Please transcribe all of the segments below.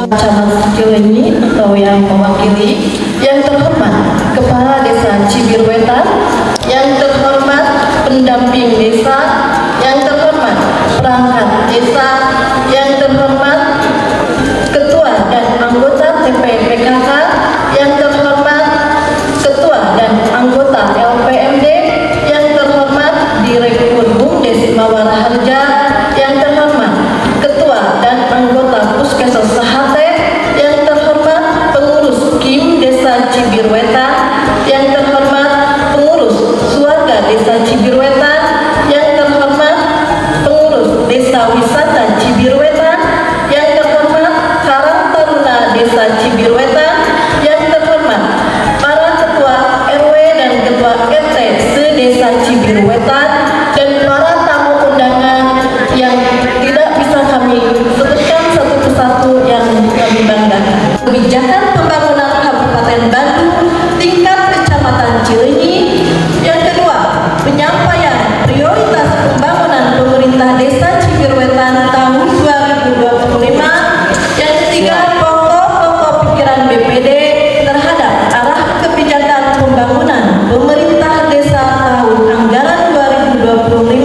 Camat Cileunyi atau yang mewakili, yang terhormat Kepala Desa Cibirwetan, yang terhormat pendamping desa, yang terhormat perangkat desa, yang terhormat ketua dan anggota TPPKK, yang terhormat ketua dan anggota LPMD, yang terhormat Direktur BUMDes Mawarharja, yang terhormat ketua dan anggota Puskesmas Sahate, yang terhormat pengurus KIM Desa Cibirwetan, yang terhormat pengurus Suarga Desa Cibirwetan, yang terhormat pengurus Desa Wisata Cibirwetan, yang terhormat Karang Taruna Desa Cibirwetan, yang terhormat para ketua RW dan ketua RT se-Desa Cibirwetan, dan para tamu undangan yang tidak bisa kami sebutkan satu persatu yang kami banggakan. Kebijakan pembangunan Kabupaten Bandung tingkat Kecamatan Cileunyi. Yang kedua, penyampaian prioritas pembangunan pemerintah Desa Cibirwetan tahun 2025. Yang ketiga, pokok-pokok pikiran BPD terhadap arah kebijakan pembangunan pemerintah desa tahun anggaran 2025.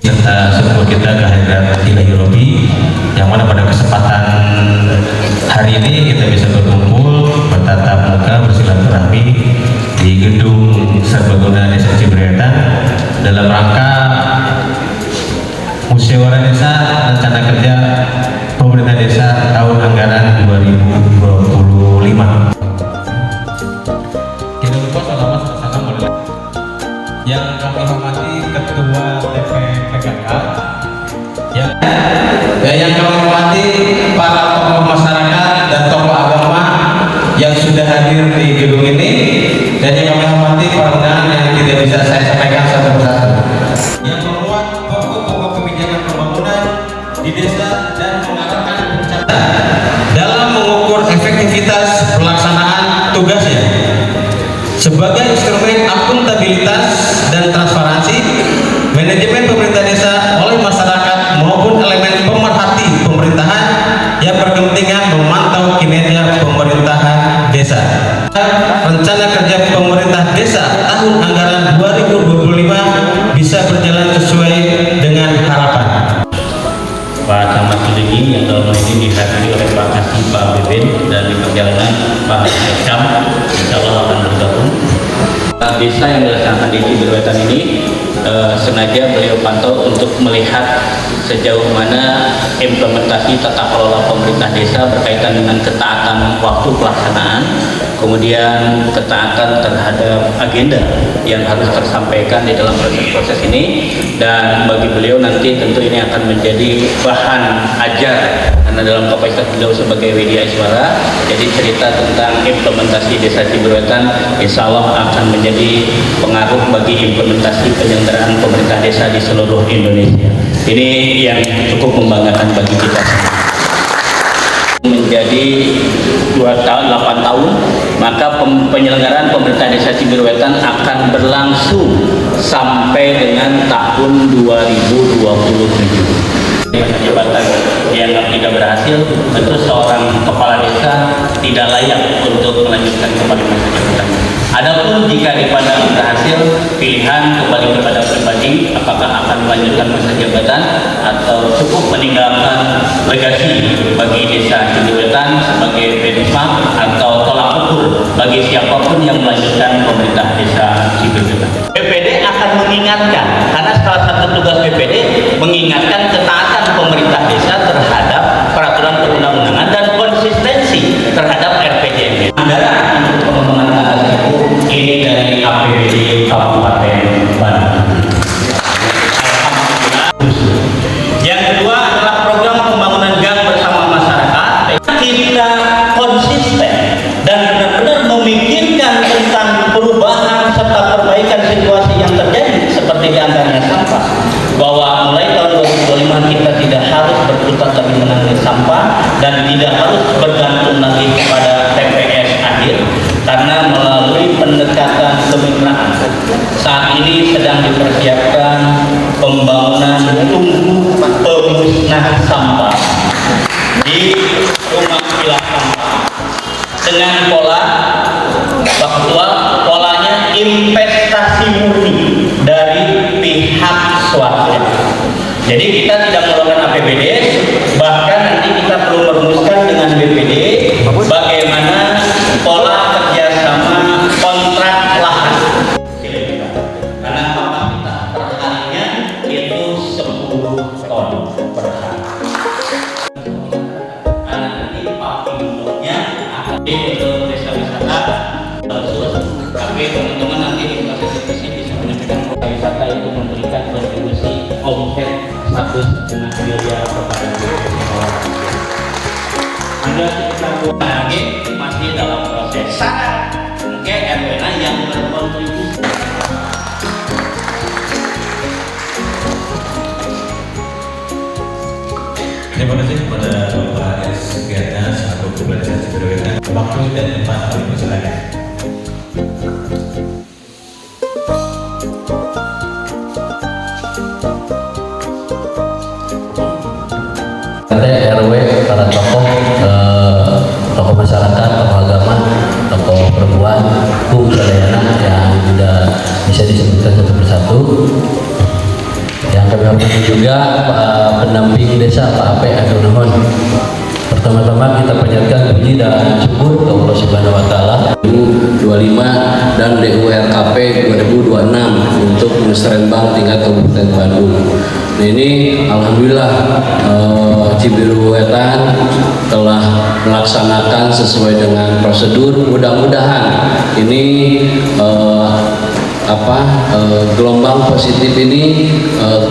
Yang syukur kita kehadirat Ilahi Robi, yang mana pada kesempatan hari ini kita bisa berkumpul bertatap muka bersilaturahmi di gedung Serbaguna Desa Cibirwetan dalam rangka musyawarah desa rencana kerja pemerintah desa tahun anggaran 2025. Tidak lupa selamat bersama yang kami hormati Ketua TPPKK, yang kami hormati para tokoh masyarakat dan tokoh agama yang sudah hadir di gedung ini, dan yang kami hormati para undangan yang tidak bisa saya sampaikan satu persatu, yang memuat pokok-pokok kebijakan pembangunan di desa dan mengarahkan pencapaian dalam mengukur efektivitas pelaksanaan tugasnya sebagai instrumen akuntabilitas dan transparansi manajemen pemerintah desa oleh masyarakat maupun elemen pemerhati pemerintahan yang berkepentingan memantau kinerja pemerintahan desa. Rencana kerja pemerintah desa tahun anggaran 2025 bisa berjalan sesuai dengan harapan. Pak Camat Cileunyi yang dalam hal ini dihadiri oleh Pak Kasih, Pak Beben, dan di perjalanan Pak Cam, insya Allah akan bergabung. Desa yang dilaksanakan di Cibirwetan ini sengaja beliau pantau untuk melihat sejauh mana implementasi tata kelola pemerintah desa berkaitan dengan ketaatan waktu pelaksanaan, kemudian ketaatan terhadap agenda yang harus tersampaikan di dalam proses ini. Dan bagi beliau nanti tentu ini akan menjadi bahan ajar, karena dalam kapasitas beliau sebagai Widya Iswara, jadi cerita tentang implementasi desa Cibirwetan insya Allah akan menjadi pengaruh bagi implementasi penyelenggaraan pemerintah desa di seluruh Indonesia. Ini yang cukup membanggakan bagi kita. Menjadi 8 tahun, maka penyelenggaraan pemerintah desa Cibirwetan akan berlangsung sampai dengan tahun 2027. Jabatan yang tidak berhasil, tentu seorang kepala desa tidak layak untuk melanjutkan kembali masa jabatannya. Adapun jika dipandang berhasil, pilihan kembali kepada pribadi, apakah akan melanjutkan masa jabatan atau cukup meninggalkan legasi bagi desa Cibirwetan sebagai benchmark atau tolak ukur bagi siapapun yang melanjutkan pemerintah desa Cibirwetan. BPD akan mengingatkan, karena salah satu tugas BPD mengingatkan ketaatan pemerintah desa terhadap peraturan perundang-undangan dan konsistensi terhadap RPJMD. Anggaran untuk pengembangan atas itu ini dari APBD Kabupaten Bandung. Yang kedua adalah program pembangunan gang bersama masyarakat. Kita konsisten perbaikan situasi yang terjadi seperti diantaranya sampah, bahwa mulai tahun 2025 kita tidak harus berkutat lagi menangani sampah dan tidak harus bergantung lagi kepada TPS akhir, karena melalui pendekatan kemitraan saat ini sedang dipersiapkan pembangunan tungku pemusnah sampah di rumah pilah sampah dengan pola faktual, polanya investasi murni dari pihak swasta. Jadi kita tidak mengeluarkan APBD, bahkan nanti kita perlu merumuskan dengan BPD bagaimana pola kerjasama kontrak lahan. Karena kapasitas perharinya itu 10 ton per hari. Karena nanti papinya akan untuk desa wisata bagus, tapi teman-teman nanti di proses diskusi bisa menyampaikan bahwa wisata itu memberikan kontribusi omset 1,5 miliar kepada BPD. Anda kita lagi masih dalam proses mungkin RW yang berkontribusi. Terima kasih kepada Bapak S. Sugiarto selaku Kepala Desa Cibiruwetan. Waktu dan tempat kami persilakan. RW, para tokoh masyarakat, tokoh agama, tokoh perempuan, sadayana yang sudah bisa disebutkan satu persatu. Yang kami hormati juga pendamping desa Pak Ape Atur Nuhun. Pertama-tama kita panjatkan puji dan syukur ke Allah Subhanahu wa taala 2025 dan DURKP 2026 untuk musrenbang tingkat Kabupaten Bandung. Nah ini alhamdulillah Cibiruwetan telah melaksanakan sesuai dengan prosedur. Mudah-mudahan ini gelombang positif ini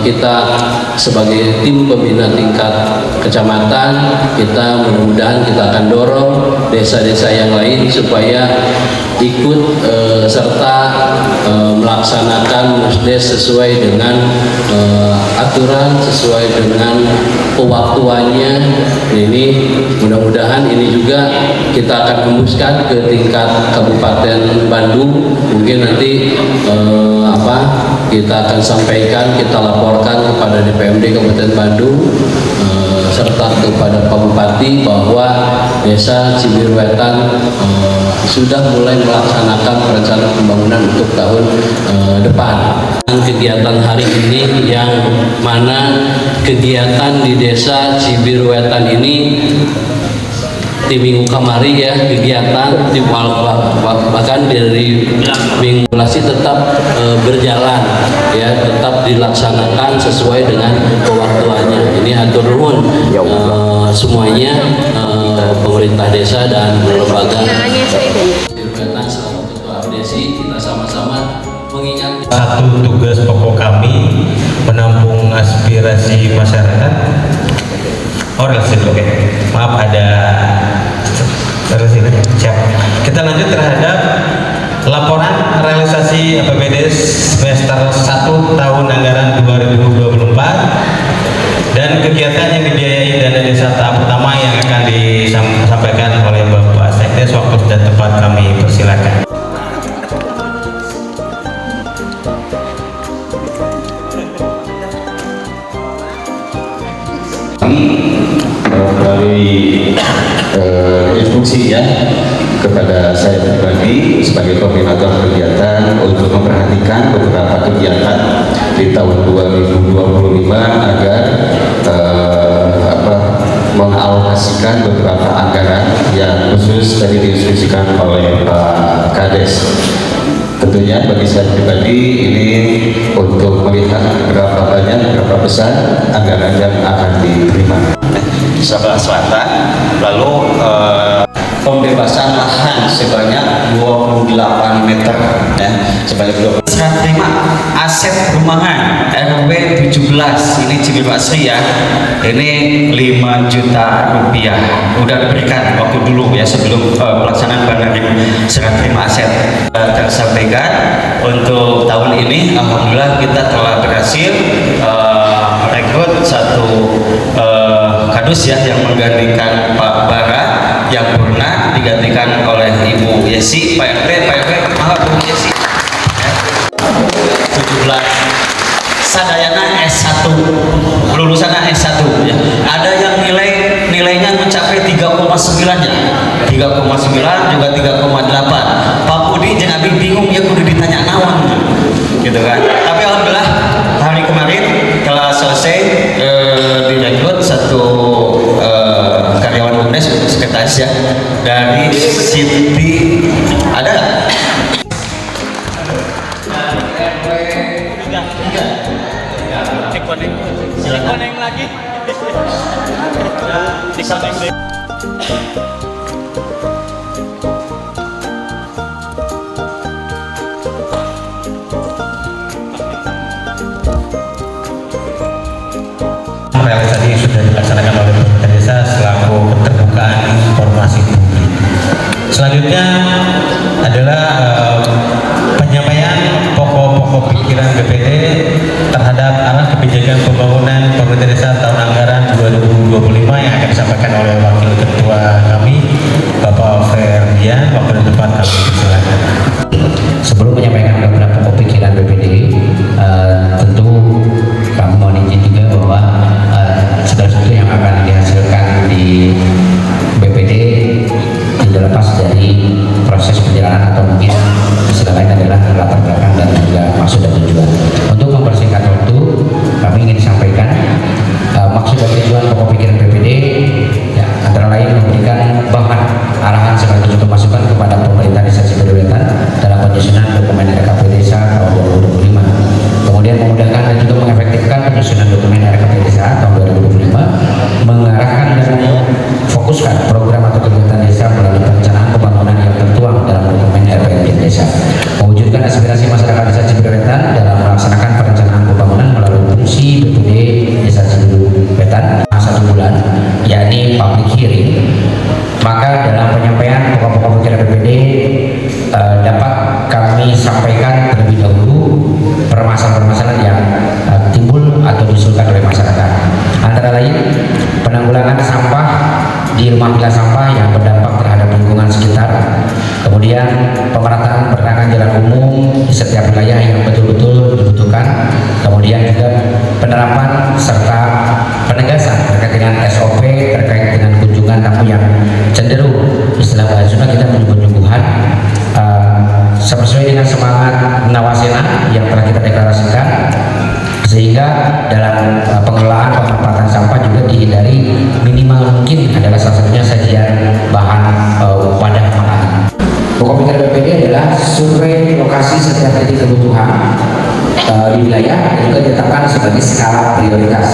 kita sebagai tim pembina tingkat kecamatan, kita mudah-mudahan kita akan dorong desa-desa yang lain supaya ikut serta melaksanakan musdes sesuai dengan aturan, sesuai dengan pewaktuannya. Ini mudah-mudahan ini juga kita akan hembuskan ke tingkat Kabupaten Bandung. Mungkin nanti kita akan sampaikan, kita laporkan kepada DPMD Kabupaten Bandung serta kepada Pak Bupati bahwa Desa Cibiruwetan sudah mulai melaksanakan rencana pembangunan untuk tahun depan. Kegiatan hari ini yang mana kegiatan di Desa Cibiruwetan ini di minggu kemarin ya, kegiatan di bahkan dari minggu lalu tetap berjalan ya, tetap dilaksanakan sesuai dengan waktunya. Ini atur nuhun semuanya, pemerintah desa dan lembaga. Cibiruwetan selaku ketua abdesi, kita sama-sama mengingat satu tugas pokok kami menampung aspirasi masyarakat. Oke. Maaf ada terus ini. Siap. Kita lanjut terhadap laporan realisasi APBD semester 1 tahun anggaran 2024 dan kegiatan yang dibiayai dana desa tahap pertama yang akan disampaikan oleh Bapak Sekdes. Waktu dan tempat kami persilakan. Melalui instruksi ya kepada saya pribadi sebagai koordinator kegiatan untuk memperhatikan beberapa kegiatan di tahun 2025 agar mengalokasikan beberapa anggaran yang khusus tadi diinstruksikan oleh Pak Kades. Tentunya bagi saya pribadi ini untuk melihat berapa banyak, berapa besar anggaran yang akan diterima. Sebelah selatan, lalu pembebasan lahan sebanyak 28 meter ya, sebanyak 20. Serah terima aset perumahan RW 17 ini Cibiru Asri ya, ini 5 juta rupiah udah diberikan waktu dulu ya sebelum pelaksanaan penerima serah terima aset tersampaikan. Untuk tahun ini alhamdulillah kita telah berhasil merekrut satu kadus ya yang menggantikan Pak Bara yang pernah digantikan oleh Ibu Yesi. Pak RT maaf Bu Yesi ya. 17 sadayana S1 lulusan S1 ya. Ada yang nilainya mencapai 3,9 ya, 3,9 juga 3,8. Pak Budi jeung abi bingung ya kudu ditanya naon gitu kan. Tapi alhamdulillah hari kemarin telah selesai direkrut satu karyawan BUMDes untuk sekretaris ya dari Siti ada nggak? Silakan lagi. Realisasi sudah dilaksanakan oleh pemerintah desa selaku keterbukaan informasi publik. Selanjutnya adalah penyampaian pokok-pokok pikiran BPD terhadap arah kebijakan pembangunan pemerintah desa tahun anggaran 2025 yang akan disampaikan oleh Wakil Ketua kami, Bapak Ferdian. Waktu di depan kami silakan. Sebelum menyampaikan beberapa pokok pikiran BPD, tentu kami mohon izin juga bahwa segala sesuatu yang akan dihasilkan di BPD tidak lepas dari proses perjalanan atau mungkin istilah lain adalah latar belakang dan juga maksud dan tujuan. Untuk mempersingkat waktu, kami ingin sampaikan maksud dan tujuan pokok pikiran BPD ya, antara lain memberikan bahan arahan sekaligus juga masukan kepada pemerintah Desa Cibiru Wetan dalam penyusunan dokumen RKP Desa tahun 2025. Kemudian memudahkan dan juga mengefektifkan penyusunan dokumen RKP Desa tahun 2025, mengarahkan dan fokuskan program atau kegiatan desa melalui perencanaan pembangunan yang tertuang dalam dokumen RPJMD Desa, mewujudkan aspirasi masyarakat Desa Cibiru Wetan dalam melaksanakan perencanaan pembangunan melalui fungsi BPD Desa Cibiru Wetan 1 bulan, yakni public hearing. Maka dalam penyampaian pokok-pokok pikiran BPD dapat kami sampaikan terlebih dahulu permasalahan-permasalahan yang timbul atau diusulkan oleh masyarakat. Antara lain penanggulangan sampah di rumah pilah sampah yang berdampak terhadap lingkungan sekitar, kemudian pemerataan penerangan jalan umum di setiap wilayah yang betul-betul dibutuhkan, kemudian juga penerapan serta penegasan terkait dengan SOP terkait dengan kunjungan tamu yang cenderung istilah bahasa kita menyungguh-nyungguhan sesuai dengan semangat Nawasena yang telah kita deklarasikan, sehingga dalam pengelolaan pemanfaatan sampah juga dihindari minimal mungkin adalah salah satunya sajian bahan wadah makanan. Pokok pikiran BPD adalah survei lokasi setiap titik kebutuhan di wilayah juga ditetapkan sebagai skala prioritas.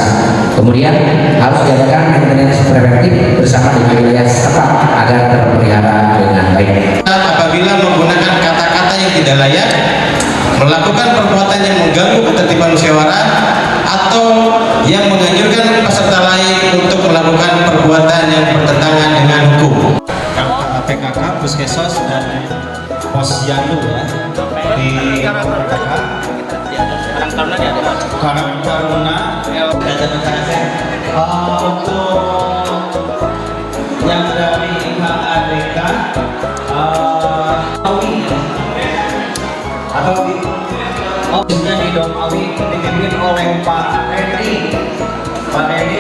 Kemudian harus diadakan maintenance preventif bersama dengan wilayah setempat agar terpelihara dengan baik. Apabila menggunakan kata-kata yang tidak layak, melakukan perbuatan yang mengganggu ketertiban musyawarah, atau yang menganjurkan peserta lain untuk melakukan perbuatan yang bertentangan dengan hukum. PKK, Puskesos dan Posyandu ya di PKK Karang Taruna untuk yang dari HADK Awi atau di Dom Awi dipimpin oleh Pak Redi. Pak Redi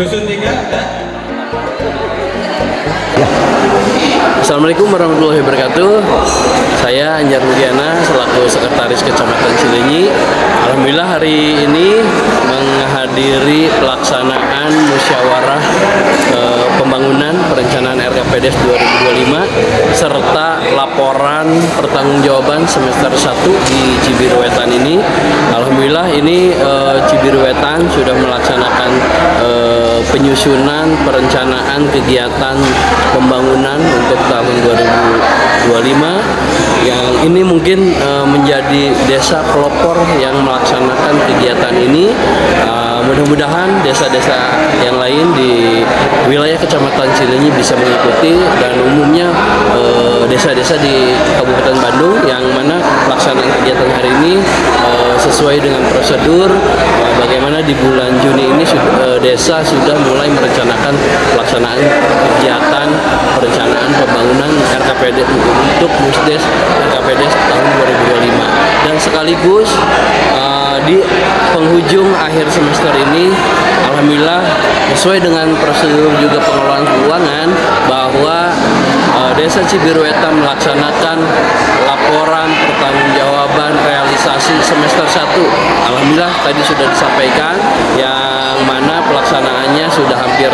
Dusun 3 ada. Assalamualaikum warahmatullahi wabarakatuh. Saya Anjar Mugiana selaku Sekretaris Kecamatan Cileunyi. Alhamdulillah hari ini menghadiri pelaksanaan musyawarah pembangunan perencanaan RKPDes 2025 serta laporan pertanggungjawaban semester 1 di Cibiru Wetan ini. Alhamdulillah ini Cibiru Wetan sudah melaksanakan penyusunan perencanaan kegiatan pembangunan untuk tahun 2025 yang ini mungkin menjadi desa pelopor yang melaksanakan kegiatan ini. Mudah-mudahan desa-desa yang lain di wilayah Kecamatan Cileunyi bisa mengikuti, dan umumnya desa-desa di Kabupaten Bandung yang mana pelaksanaan kegiatan hari ini sesuai dengan prosedur. Bagaimana di bulan Juni ini desa sudah mulai merencanakan pelaksanaan kegiatan perencanaan pembangunan RKPD untuk Musdes RKPD tahun 2025, dan sekaligus di penghujung akhir semester ini alhamdulillah sesuai dengan prosedur juga pengelolaan keuangan bahwa Desa Cibiruetan melaksanakan laporan pertanggungjawaban realisasi semester 1. Alhamdulillah tadi sudah disampaikan yang mana pelaksanaannya sudah hampir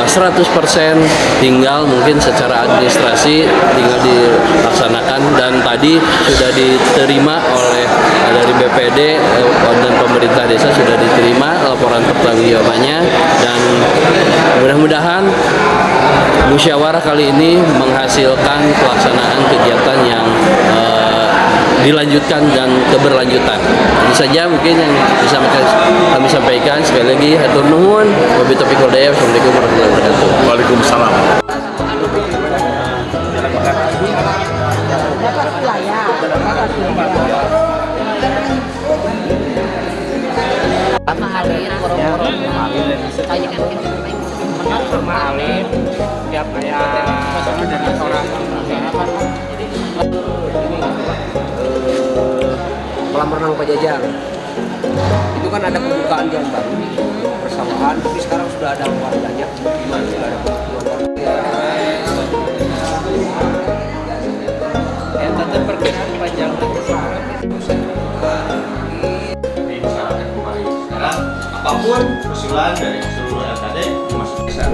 100%, tinggal mungkin secara administrasi tinggal dilaksanakan, dan tadi sudah diterima oleh dari BPD dan pemerintah desa sudah diterima laporan pertanggungjawabannya, dan mudah-mudahan musyawarah kali ini menghasilkan pelaksanaan kegiatan yang dilanjutkan dan keberlanjutan. Ini saja mungkin yang bisa kami sampaikan. Sekali lagi hatur nuhun. Wabillahi taufiq wal hidayah. Wassalamualaikum warahmatullahi wabarakatuh. Waalaikumsalam. Tiap kayak orang kolam renang Pajajang itu kan ada pembukaan yang baru di persawahan, tapi sekarang sudah ada warganya. Gimana sih ada yang tetap berkenan panjang Sekarang apapun usulan dari seluruh LKD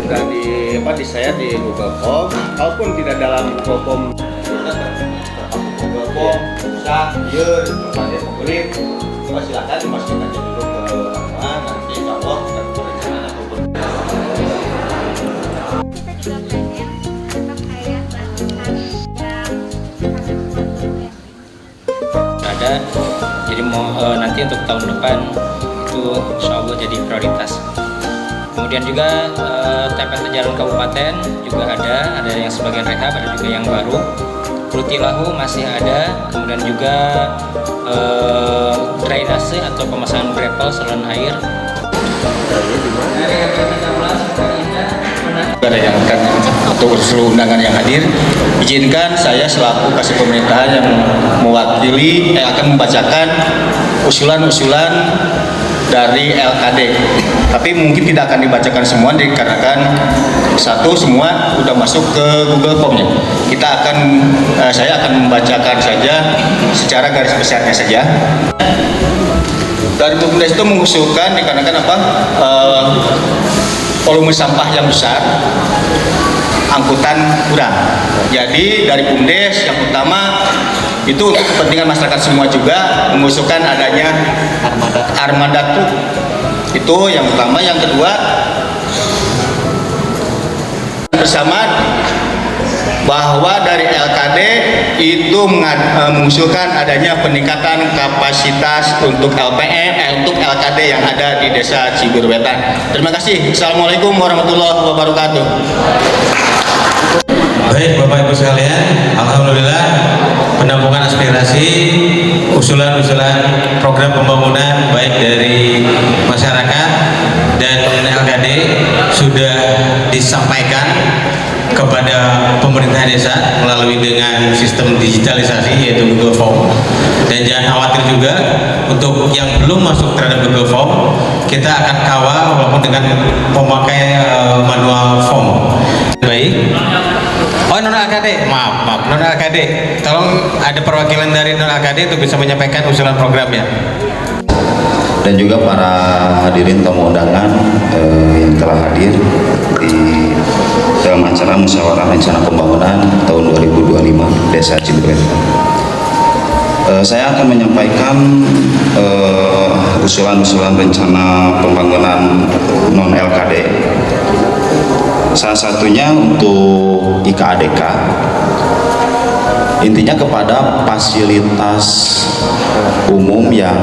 sudah di saya di Google Form, walaupun tidak dalam Google Form bisa liur tempatnya favorit, coba silakan dimasukkan dulu ke nanti kalau kita perencanaan ataupun ada, jadi mau nanti untuk tahun depan itu insya Allah jadi prioritas. Kemudian juga TPT Jalan Kabupaten juga ada yang sebagian rehab, ada juga yang baru. Rutilahu masih ada, kemudian juga drainase atau pemasangan gravel saluran air. Ada yang akan untuk seluruh undangan yang hadir, izinkan saya selaku kasih pemerintahan yang mewakili akan membacakan usulan-usulan dari LKD. Tapi mungkin tidak akan dibacakan semua dikarenakan satu semua sudah masuk ke Google Form-nya. Saya akan membacakan saja secara garis besarnya saja. Dari BUMDes itu mengusulkan dikarenakan volume sampah yang besar, angkutan kurang. Jadi dari BUMDes yang utama itu untuk kepentingan masyarakat semua juga mengusulkan adanya armada truk. Itu yang utama. Yang kedua, bersama bahwa dari LKD itu mengusulkan adanya peningkatan kapasitas untuk LPM untuk LKD yang ada di Desa Cibiruetan. Terima kasih. Assalamualaikum warahmatullahi wabarakatuh. Baik Bapak Ibu sekalian, alhamdulillah penampungan aspirasi, usulan-usulan program pembangunan baik dari masyarakat dan LKD sudah disampaikan kepada pemerintah desa melalui dengan sistem digitalisasi yaitu Google Form. Dan jangan khawatir juga untuk yang belum masuk terhadap Google Form, kita akan kawal walaupun dengan pemakai manual form. Baik. Oh, non AKD, maaf, non AKD. Tolong ada perwakilan dari non AKD untuk bisa menyampaikan usulan programnya. Dan juga para hadirin tamu undangan yang telah hadir di dalam acara musyawarah rencana pembangunan tahun 2025 Desa Cibiruetan. Saya akan menyampaikan usulan-usulan rencana pembangunan non LKD. Salah satunya untuk IKADK. Intinya kepada fasilitas umum yang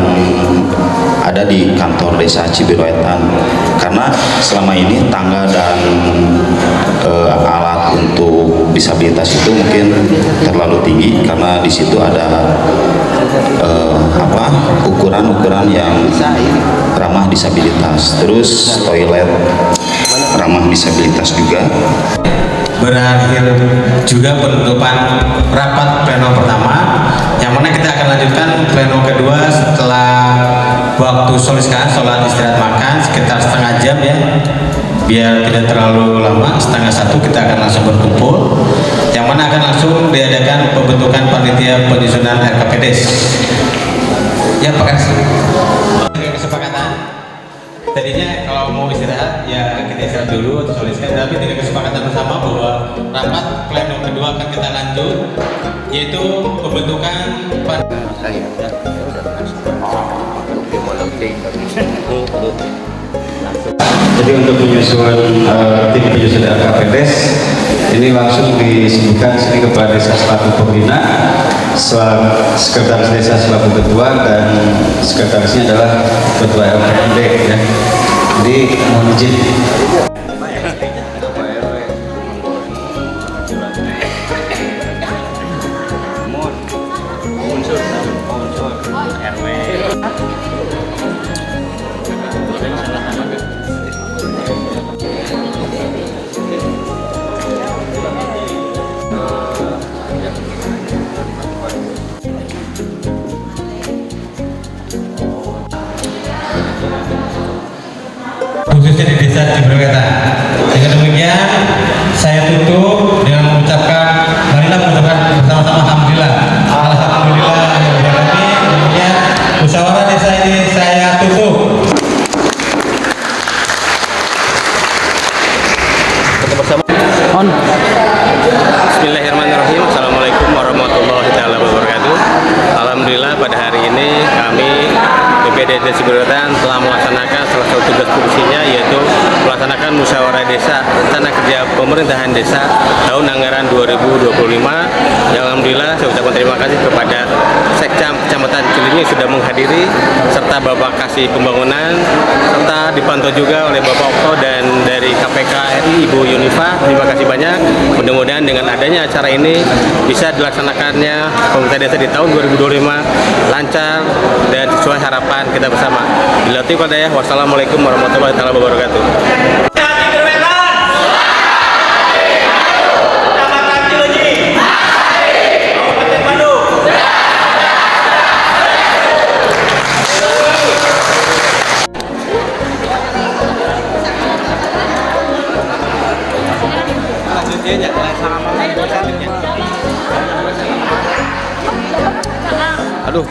ada di kantor desa Cibiruetan, karena selama ini tangga dan alat untuk disabilitas itu mungkin terlalu tinggi, karena di situ ada ukuran-ukuran yang ramah disabilitas, terus toilet ramah disabilitas juga. Berakhir juga penutupan rapat pleno pertama, yang mana kita akan lanjutkan pleno kedua setelah waktu sholat istirahat makan sekitar setengah jam ya, biar tidak terlalu lama. Setengah satu kita akan langsung berkumpul, yang mana akan langsung diadakan pembentukan panitia penyusunan RKPDes. Ya Pak Kasih, kesepakatan tadinya kalau mau istirahat ya kita istirahat dulu atau sholat istirahat, tapi dengan kesepakatan bersama bahwa rapat pleno kedua akan kita lanjut, yaitu pembentukan Jadi untuk menyusun tim penyusun RKPDes ini langsung disebutkan sini kepada desa selaku pembina, sekretaris desa selaku ketua, dan sekretarisnya adalah ketua RKPD ya. Jadi mohon izin. khususnya di desa Cibiruetan. Dengan demikian saya tutup dengan mengucapkan, marilah mengucapkan bersama-sama alhamdulillah. Alhamdulillah. Demikian musyawarah desa ini saya tutup. Bismillahirrahmanirrahim. Assalamualaikum warahmatullahi wabarakatuh. Alhamdulillah pada hari ini kami BPD Desa Cibiruetan telah melaksanakan salah satu tugas fungsinya, yaitu melaksanakan musyawarah desa rencana kerja pemerintahan desa tahun anggaran 2025. Yang alhamdulillah saya ucapkan terima kasih kepada Sekcam Kecamatan Cilinyi sudah menghadiri, serta Bapak Kasih Pembangunan, serta dipantau juga oleh Bapak Okto dan dari KPK RI Ibu Yunifa. Terima kasih banyak. Mudah-mudahan dengan adanya acara ini bisa dilaksanakannya pemerintah desa di tahun 2025 lancar dan sesuai harapan kita bersama. Bila taufiq wal hidayah. Wassalamualaikum warahmatullahi wabarakatuh. Aduh.